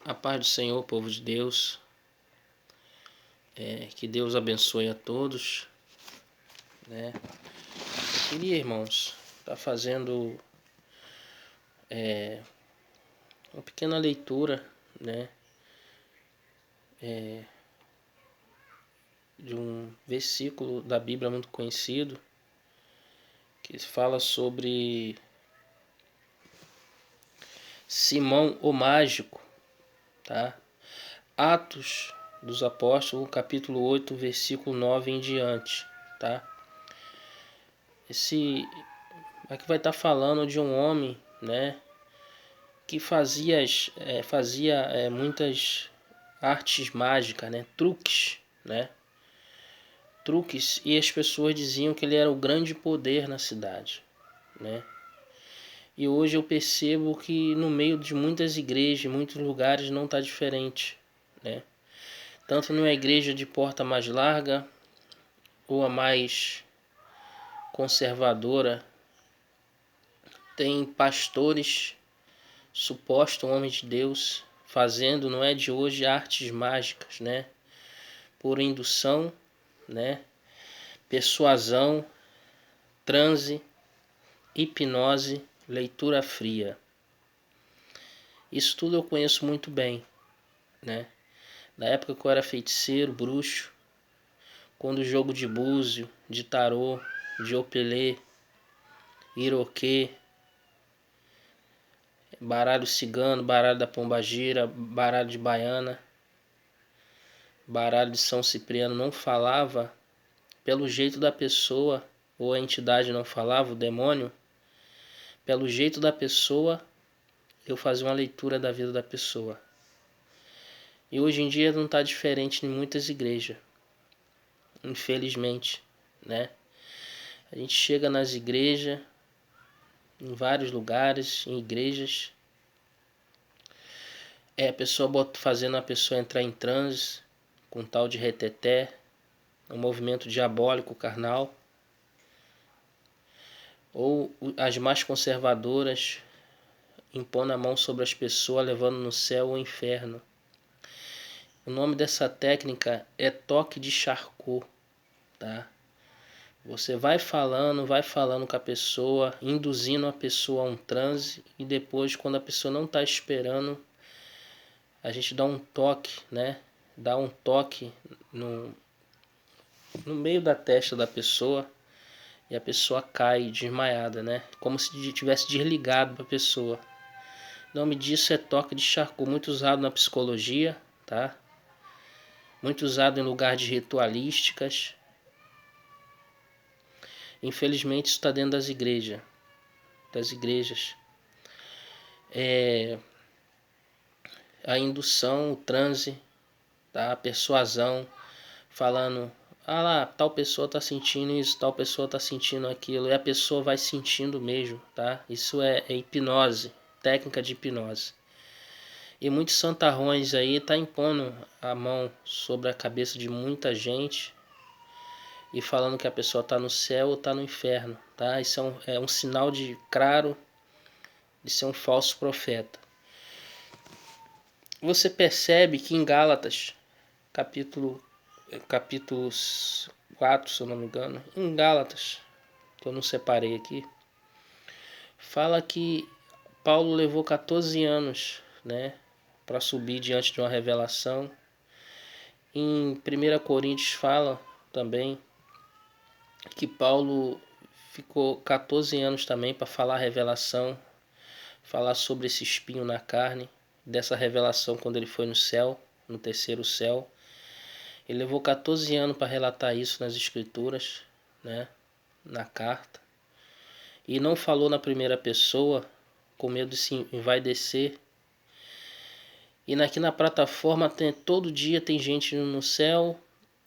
A paz do Senhor, povo de Deus. Que Deus abençoe a todos, né? Eu queria, irmãos, estar fazendo uma pequena leitura, né? De um versículo da Bíblia muito conhecido, que fala sobre Simão o Mágico, tá? Atos dos Apóstolos, capítulo 8, versículo 9 em diante, tá? Aqui vai estar falando de um homem, né, que fazia muitas artes mágicas, né, truques, e as pessoas diziam que ele era o grande poder na cidade, né? E hoje eu percebo que no meio de muitas igrejas, muitos lugares não está diferente, né? Tanto numa igreja de porta mais larga ou a mais conservadora, tem pastores, supostos homens de Deus, fazendo, não é de hoje, artes mágicas, né? Por indução, né? Persuasão, transe, hipnose, leitura fria. Isso tudo eu conheço muito bem, né? Na época que eu era feiticeiro, bruxo, quando o jogo de búzio, de tarô, de opelê, iroquê, baralho cigano, baralho da pombagira, baralho de baiana, baralho de São Cipriano não falava pelo jeito da pessoa, ou a entidade não falava, o demônio, pelo jeito da pessoa, eu fazia uma leitura da vida da pessoa. E hoje em dia não está diferente em muitas igrejas, infelizmente, né? A gente chega nas igrejas, em vários lugares, em igrejas, a pessoa fazendo a pessoa entrar em transe, com tal de reteté, um movimento diabólico, carnal. Ou as mais conservadoras, impondo a mão sobre as pessoas, levando no céu ou inferno. O nome dessa técnica é toque de Charcot, tá? Você vai falando com a pessoa, induzindo a pessoa a um transe, e depois, quando a pessoa não está esperando, a gente dá um toque, né? Dá um toque no meio da testa da pessoa e a pessoa cai desmaiada, né? Como se tivesse desligado para a pessoa. O nome disso é toque de Charcot, muito usado na psicologia, tá? Muito usado em lugares de ritualísticas. Infelizmente isso está dentro das igrejas. A indução, o transe, tá? A persuasão, falando, ah lá, tal pessoa está sentindo isso, tal pessoa está sentindo aquilo, e a pessoa vai sentindo mesmo, tá? Isso é hipnose, técnica de hipnose. E muitos santarrões aí tá impondo a mão sobre a cabeça de muita gente e falando que a pessoa está no céu ou está no inferno, tá? Isso é um sinal claro de ser um falso profeta. Você percebe que em Gálatas, capítulo 4, se eu não me engano, em Gálatas, que eu não separei aqui, fala que Paulo levou 14 anos, né, para subir diante de uma revelação. Em 1 Coríntios fala também que Paulo ficou 14 anos também para falar a revelação, falar sobre esse espinho na carne, dessa revelação quando ele foi no céu, no terceiro céu. Ele levou 14 anos para relatar isso nas escrituras, né, na carta. E não falou na primeira pessoa, com medo de se envaidecer. E aqui na plataforma todo dia tem gente no céu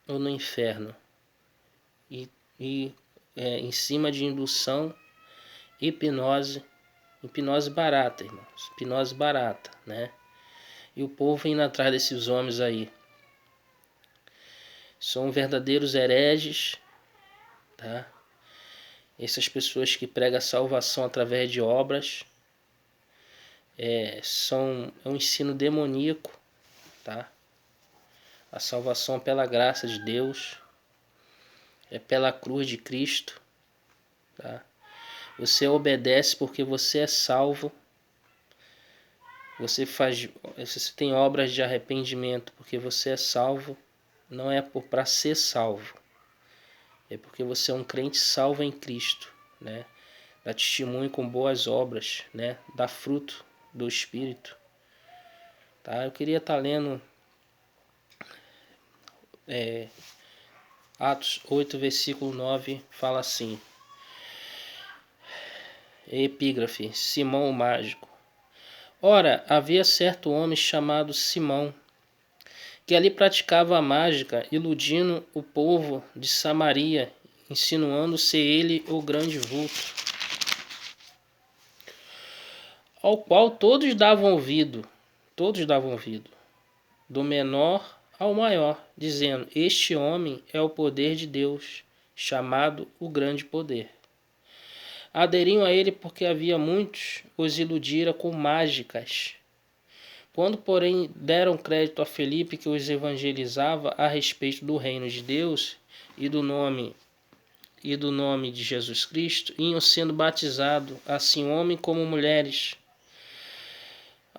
ou no inferno. E em cima de indução, hipnose barata, irmãos. Hipnose barata, né? E o povo indo atrás desses homens aí. São verdadeiros hereges, tá? Essas pessoas que pregam a salvação através de obras. é um ensino demoníaco, tá? A salvação é pela graça de Deus, é pela cruz de Cristo, tá? Você obedece porque você é salvo. Você tem obras de arrependimento porque você é salvo. Não é para ser salvo, é porque você é um crente salvo em Cristo, né? Dá testemunho com boas obras, né? Dá fruto do Espírito, tá? Eu queria estar lendo Atos 8, versículo 9, fala assim: Epígrafe, Simão o Mágico. Ora, havia certo homem chamado Simão, que ali praticava a mágica, iludindo o povo de Samaria, insinuando ser ele o grande vulto, ao qual todos davam ouvido, do menor ao maior, dizendo: Este homem é o poder de Deus, chamado o grande poder. Aderiam a ele porque havia muitos os iludira com mágicas. Quando, porém, deram crédito a Felipe, que os evangelizava a respeito do reino de Deus e do nome de Jesus Cristo, iam sendo batizados, assim homens como mulheres,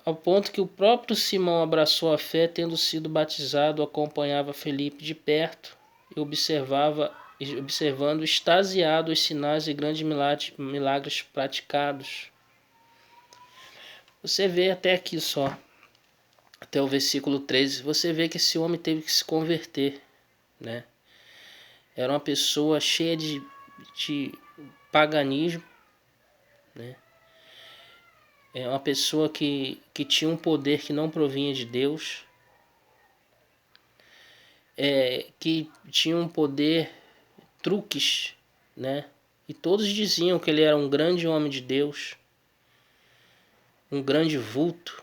ao ponto que o próprio Simão abraçou a fé, tendo sido batizado, acompanhava Felipe de perto e observando extasiado os sinais e grandes milagres praticados. Você vê até aqui só, até o versículo 13, você vê que esse homem teve que se converter, né? Era uma pessoa cheia de paganismo, né? É uma pessoa que tinha um poder que não provinha de Deus, que tinha um poder, truques, né? E todos diziam que ele era um grande homem de Deus, um grande vulto,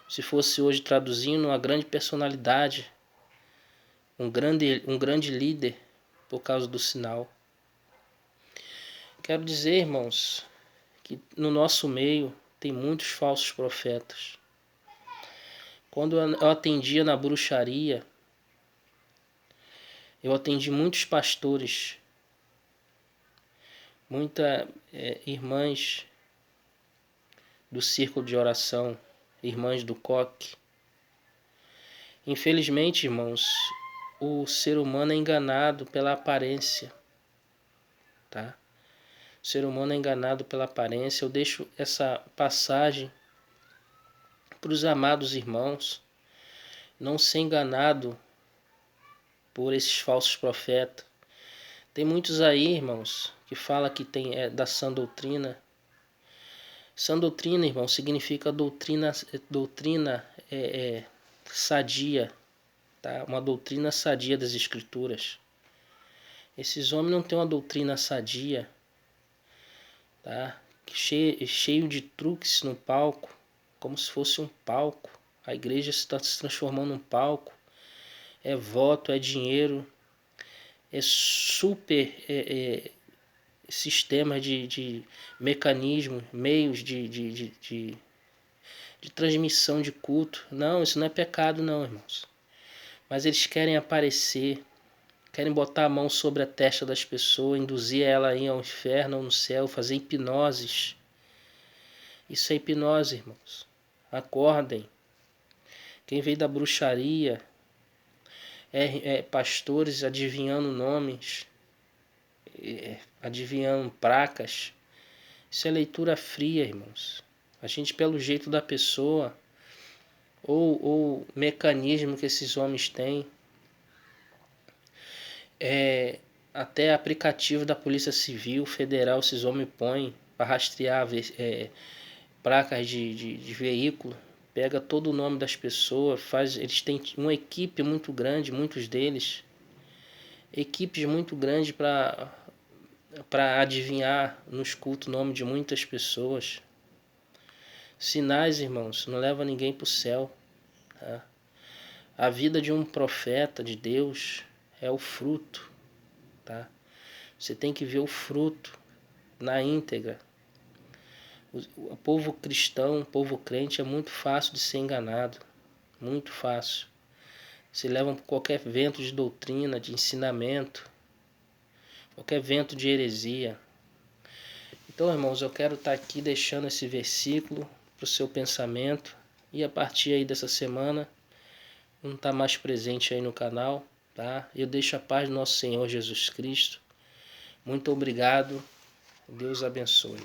se fosse hoje traduzindo, uma grande personalidade, um grande líder, por causa do sinal. Quero dizer, irmãos, que no nosso meio tem muitos falsos profetas. Quando eu atendia na bruxaria, eu atendi muitos pastores, muitas irmãs do círculo de oração, irmãs do coque. Infelizmente, irmãos, o ser humano é enganado pela aparência, tá? O ser humano é enganado pela aparência. Eu deixo essa passagem para os amados irmãos não ser enganado por esses falsos profetas. Tem muitos aí, irmãos, que falam que tem da sã doutrina. Sã doutrina, irmão, significa doutrina sadia, tá? Uma doutrina sadia das Escrituras. Esses homens não têm uma doutrina sadia, tá? Cheio de truques no palco, como se fosse um palco. A igreja está se transformando num palco. É voto, é dinheiro, é super sistemas de mecanismo, meios de transmissão de culto. Não, isso não é pecado não, irmãos. Mas eles querem aparecer, querem botar a mão sobre a testa das pessoas, induzir ela a ir ao inferno ou no céu, fazer hipnoses. Isso é hipnose, irmãos. Acordem. Quem veio da bruxaria pastores adivinhando nomes, adivinhando placas. Isso é leitura fria, irmãos. A gente, pelo jeito da pessoa, ou mecanismo que esses homens têm, até aplicativo da Polícia Civil Federal esses homens põem para rastrear placas de veículo, pega todo o nome das pessoas, eles têm uma equipe muito grande, muitos deles, equipes muito grandes para adivinhar nos cultos o nome de muitas pessoas. Sinais, irmãos, não leva ninguém para o céu, tá? A vida de um profeta de Deus é o fruto, tá? Você tem que ver o fruto na íntegra. O povo cristão, o povo crente é muito fácil de ser enganado. Muito fácil. Se levam por qualquer vento de doutrina, de ensinamento, qualquer vento de heresia. Então, irmãos, eu quero estar aqui deixando esse versículo para o seu pensamento. E a partir aí dessa semana, não está mais presente aí no canal, tá? Eu deixo a paz do nosso Senhor Jesus Cristo. Muito obrigado. Deus abençoe.